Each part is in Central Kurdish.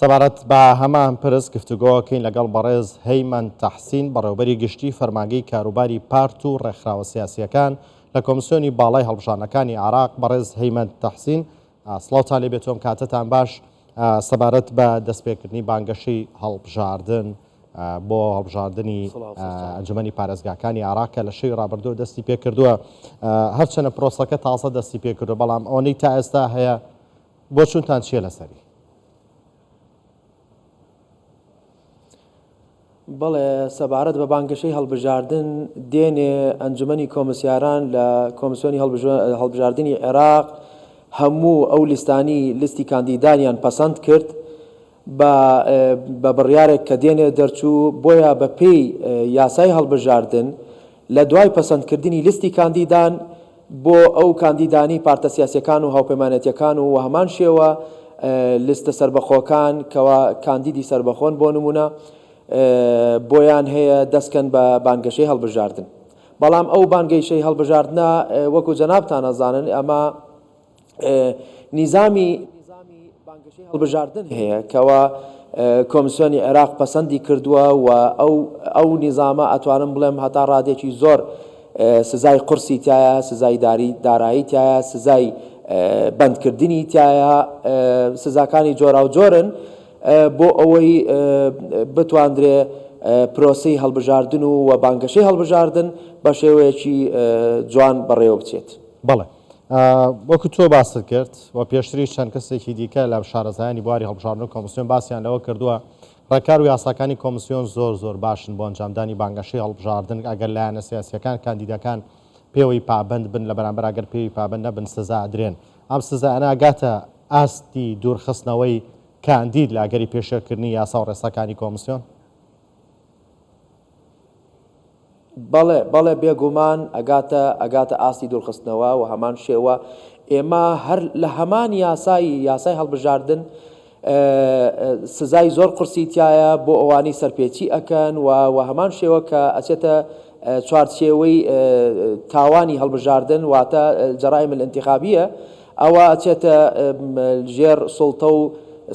سەبارەت بە هەمان پرس گفتوگۆکەین لەگەڵ بەڕێز هەیمەن تەحسین بەڕێوەبەری گشتی فەرمانگەی کاروباری پارت و ڕێکخراوە سیاسیەکان لە کۆمیسیۆنی باڵای هەڵبژاردنەکانی عێراق. بەڕێز هەیمەن تەحسین، سڵاوتان لێ بێتۆم، کاتتان باش. سەبارەت بە دەستپێکردنی بانگەشەی هەڵبژاردن بۆ هەڵبژاردننی ئەنجومەنی پارێزگاکانی عێراق کە لە شەوی ڕابردووە دەستی پێ کردووە، هەرچەنە پرۆسەکە تازە دەستی پێ کردو، بەڵام ئەوەی تا ئێستا هەیە بۆ چونتان چیە لەسەری؟ بەڵێ سەبارەت بە بانگەشەی هەڵبژاردن دێنێ ئەنجومەنی کۆمسیاران لە کۆمسیۆنی هەڵبژاردننی عێراق هەموو ئەو لیستانی لیستی کاندیدانیان پەسەند کرد بە بڕیارێک کە دێنێ دەرچوو بۆیە بە پێی یاسای هەڵبژاردن لە دوای پەسەندکردنی لیستی کاندیدان بۆ ئەو کاندیدانی پارتە سیاسیەکان و هاوپەیمانەتیەکان و هەمان شێوە لیستە سربەخۆکان کەوا کاندیدی سربەخۆن بۆ نمونە بۆیان هەیە دەستکەن بە بانگەشەی هەڵبژاردن. بەڵام ئەو بانگەشەی هەڵبژاردنە وەکو جەنابتان ئەزانن ئەمە نیزامی بانگەشەی هەڵبژاردن هەیە کەوا کۆمیسیۆنی عێراق پەسەندی کردووە و ئەو نیزامە ئەتوانم بڵێم هەتا ڕادێکی زۆر سزای قورسی تایە، سزای دارایی تایە، سزای بەندکردنی تایە، سزاکانی جۆرا و جۆرن بۆ ئەوەی بتواندرێ پرۆسەی هەڵبژاردن و بانگەشەی هەڵبژاردن بە شێوەیەکی جوان بەڕێوە بچێت. بەڵێ، وەکو تۆ باست کرد و پێشتری چەند کەسێکی دیکە لە شارەزایانی بواری هەڵبژاردن و کۆمیسیۆن باسییان لەوە کردووە ڕێکار و یاساکانی کۆمیسیۆن زۆر باشن بۆ ئەنجامدانی بانگەشەی هەڵبژاردن ئەگەر لایەنە سیاسیەکان کاندیدەکان پێوەی پابند بن، لە بەرامبەر ئەگەر پێوی پابند نەبن سزا ئەدرێن. ئەم سزا ئەناگاتە ئاستی دوورخستنەوەی کاندید لە ئەگەری پێشێرکردنی یاسا و ڕێساکانی کۆمیسیۆن؟ بەڵێ بێگومان ئەگاتە ئاستی دوورخستنەوە و هەمان شێوە ئێمە هەر لە هەمان یاسای هەڵبژاردن سزای زۆر قورسی تایە بۆ ئەوانی سەرپێچی ئەکەن و هەمان شێوە کە ئەچێتە چوارچێوەی تاوانی هەڵبژاردن واتە جەرائم الانتخابیە، ئەوە ئەچێتە ژێر سوڵتە و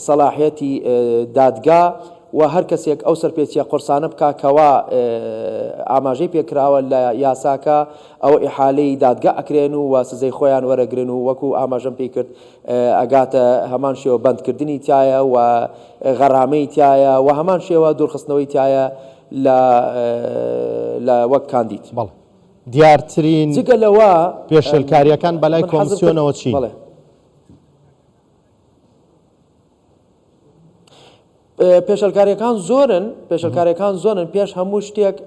سەلاحیەتی دادگا و هەر کەسێک ئەو سەرپێچیە قورسانە بکا کەوا ئاماژەی پێکراوە لە یاساکە ئەو ئیحالەی دادگا ئەکرێن و سزەی خۆیان وەرەگرن و وەکو ئاماژەم پێی کرد ئەگاتە هەمان شێوە بەندکردنی تایە و غەرامەی تایە و هەمان شێوە دوورخستنەوەی تایە لە وەک کاندید. بەڵێ، دیارترین جگە لەوە پێشێلکاریەکان بەلای کۆمیسیۆنەوە چی؟ پێشەلکاریەکان زۆرن پێش هەموو شتێک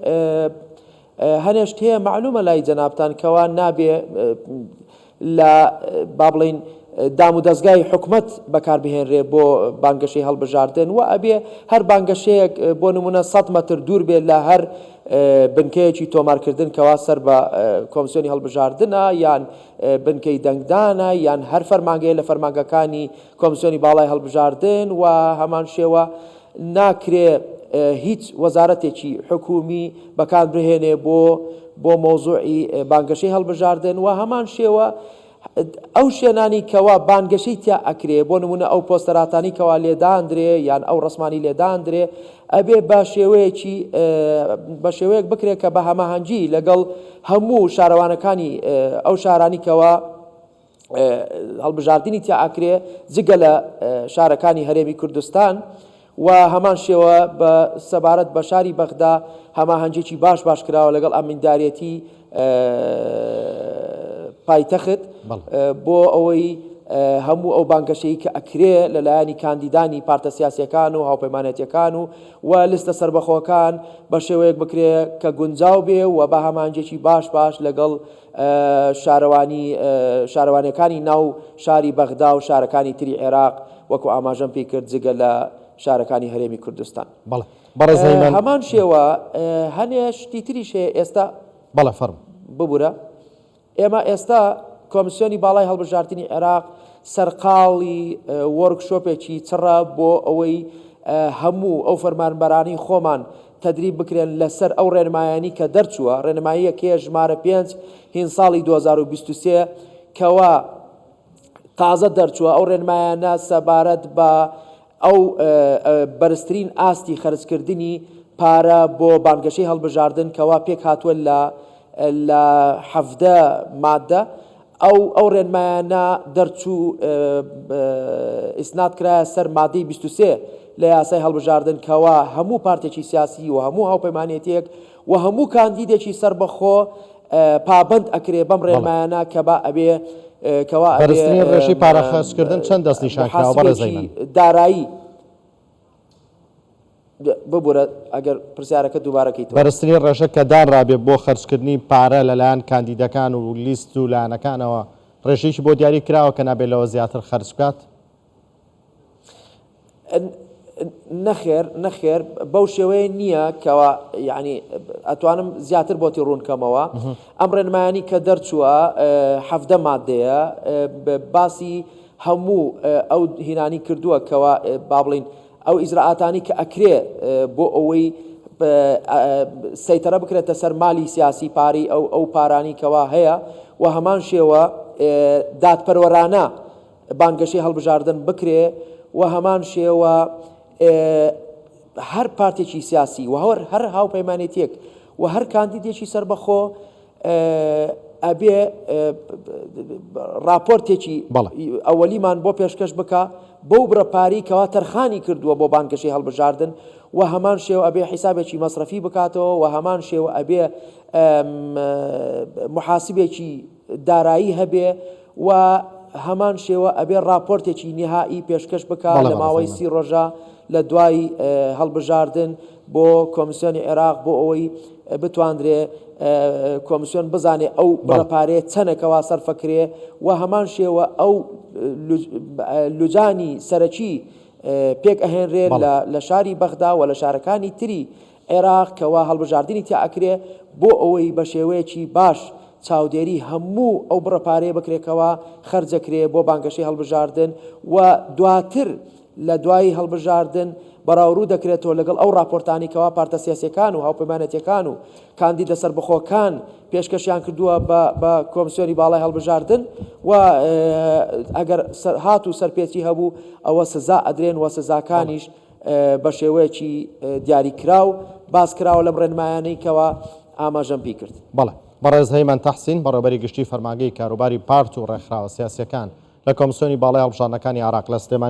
هەنێشت هەیە معلومە لای جەنابتان کەوا نابێ لە با بڵین دام و دەستگای حکومەت بەکاربهێنرێ بۆ بانگەشەی هەڵبژاردن و ئەبێ هەر بانگەشەیەک بۆ نمونە 100 مەتر دوور بێت لە هەر بنکەیەکی تۆمارکردن کەوا سەر بە کۆمیسیۆنی هەڵبژاردنە یان بنکەی دەنگدانە یان هەر فەرمانگەیە لە فەرمانگەکانی کۆمیسیۆنی باڵای هەڵبژاردن و هەمان شێوە ناکرێ هیچ وەزارەتێکی حکومی بەکار بهێنێ بۆ مۆزوعی بانگەشەی هەڵبژاردن و هەمان شێوە ئەو شوێنانی کەوا بانگەشەی تیا ئەکرێ بۆ نمونە ئەو پۆستەراتانی کەوا لێدانرێ یان ئەو ڕسمانی لێدانرێ ئەبێ بە شێوەیەک بکرێت کە بە هەماهەنگی لەگەڵ هەموو شارەوانەکانی ئەو شارانی کەوا هەڵبژاردننی تیا ئەکرێ جگە لە شارەکانی هەرێمی کوردستان و هەمان شێوە بە سەبارەت بە شاری بەغدا هەماهەنگێکی باش کراوە لەگەڵ ئەمەنداریەتی پایتەخت بۆ ئەوەی هەموو ئەو بانگەشەی کە ئەکرێ لەلایەنی کاندیدانی پارتە سیاسیەکان و هاوپەیمانەتیەکان و لیستە سربەخۆکان بە شێوەیەک بکرێ کە گونجاو بێ و بە هەمانجێکی باش لەگەڵ شارەوانەکانی ناو شاری بەغدا و شارەکانی تری عێراق وەکو ئاماژەم پێی کرد جگە لە شارەکانی هەرێمی کوردستان. هەمان شێوە هەنێ شتی تریش هەیە ئێستا. بەڵێ فەرم ببوورە. ئێمە ئێستا کۆمیسیۆنی باڵای هەڵبژاردننی عێراق سەرقاڵی وەرکشۆپێکی چڕە بۆ ئەوەی هەموو ئەو فەرمانبەرانی خۆمان تەدریب بکرێن لەسەر ئەو ڕێنمایانی کە دەرچووە. ڕێنماییەکەیە ژمارە 5 هین ساڵی 2023 کەوا تازە دەرچووە. ئەو ڕێنمایانە سەبارەت بە ئەو بەرزترین ئاستی خەرجکردنی پارە بۆ بانگەشەی هەڵبژاردن کەوا پێک هاتووە لە 17 مادە ئەو ڕێنمایانە دەرچوو ئیسناد کرایە سەر مادەی 23 لە یاسای هەڵبژاردن کەوا هەموو پارتێکی سیاسی و هەموو هاوپەیمانێتێک و هەموو کاندیدێکی سربەخۆ پابند ئەکرێ بەم ڕێنمایانە کە با ئەبێ کەوا بەرزترین ڕێژەی پارەخەرجکردن چەند دەست نیشانکراوە بەڕێزەی دارایی ببورە ئەگەر پرسیارەکە دووبارەکەیتەوە بەرزترین ڕێژە کە دانرابێت بۆ خەرجکردنی پارە لەلایەن کاندیدەکان و لیست و لایەنەکانەوە ڕێژەیەکی بۆ دیاری کراوە کە نابێت لەوە زیاتر خەرج بکات؟ نەخێر بەو شێوەیە نییە کەوا یعنی ئەتوانم زیاتر بۆتی ڕوونکەمەوە ئەم ڕێنمایانی کە دەرچووە 17 مادەیە باسی هەموو ئەو هینانی کردووە کەوا با بڵین ئەو ئیزراعاتانی کە ئەکرێ بۆ ئەوەی سەیتەرە بکرێتە سەر مالی سیاسی پاری ئەو پارانی کەوا هەیە و هەمان شێوە دادپەروەرانە بانگەشەی هەڵبژاردن بکرێ و هەمان شێوە هەر پارتێکی سیاسی و هەر هاوپەیمانێتێک و هەر کاندیدێکی سربەخۆ ئەبێ راپۆرتێکی ئەوەلیمان بۆ پێشکەش بکە بەو بڕەپاری کەوا تەرخانی کردووە بۆ بانگەشەی هەڵبژاردن و هەمان شێوە ئەبێ حیسابێکی مەسرەفی بکاتەوە و هەمان شێوە ئەبێ محاسبێکی دارایی هەبێ و هەمان شێوە ئەبێ راپۆرتێکی نهایی پێشکەش بکە لە ماوەی 30 ڕۆژە لە دوای هەڵبژاردن بۆ کۆمیسیۆنی عێراق بۆ ئەوەی بتواندرێ کۆمیسیۆن بزانێ ئەو بڕەپارێ چەندێکەوە سەرفەکرێ و هەمان شێوە ئەو لوجانی سەرەکی پێک ئەهێنرێ لە شاری بەغدا و لە شارەکانی تری عێراق کەوا هەڵبژاردننی تیا ئەکرێ بۆ ئەوەی بە شێوەیەکی باش چاودێری هەموو ئەو بڕەپارێ بکرێکەوە خەرجەکرێ بۆ بانگەشەی هەڵبژاردن و دواتر لە دوای هەڵبژاردن بەراورود دەکرێتەوە لەگەڵ ئەو راپۆرتانی کەوا پارتە سیاسیەکان و هاوپەیمانەتیەکان و کاندیدە سەربەخۆکان پێشکەشیان کردووە بە کۆمیسیۆنی باڵای هەڵبژاردن و ئەگەر هات و سەرپێچی هەبوو ئەوە سزا ئەدرێن و سزاکانیش بە شێوەیەکی دیاریکراو باس کراوە لەم ڕێنمایانەی کەوا ئاماژەم پێی کرد. بەڵێ بەڕێز هەیمەن تەحسین بەڕێوەبەری گشتی فەرمانگەی کاروباری پارت و ڕێکخراوە سیاسیەکان لە کۆمیسیۆنی باڵای هەڵبژاردنەکانی عێراق لە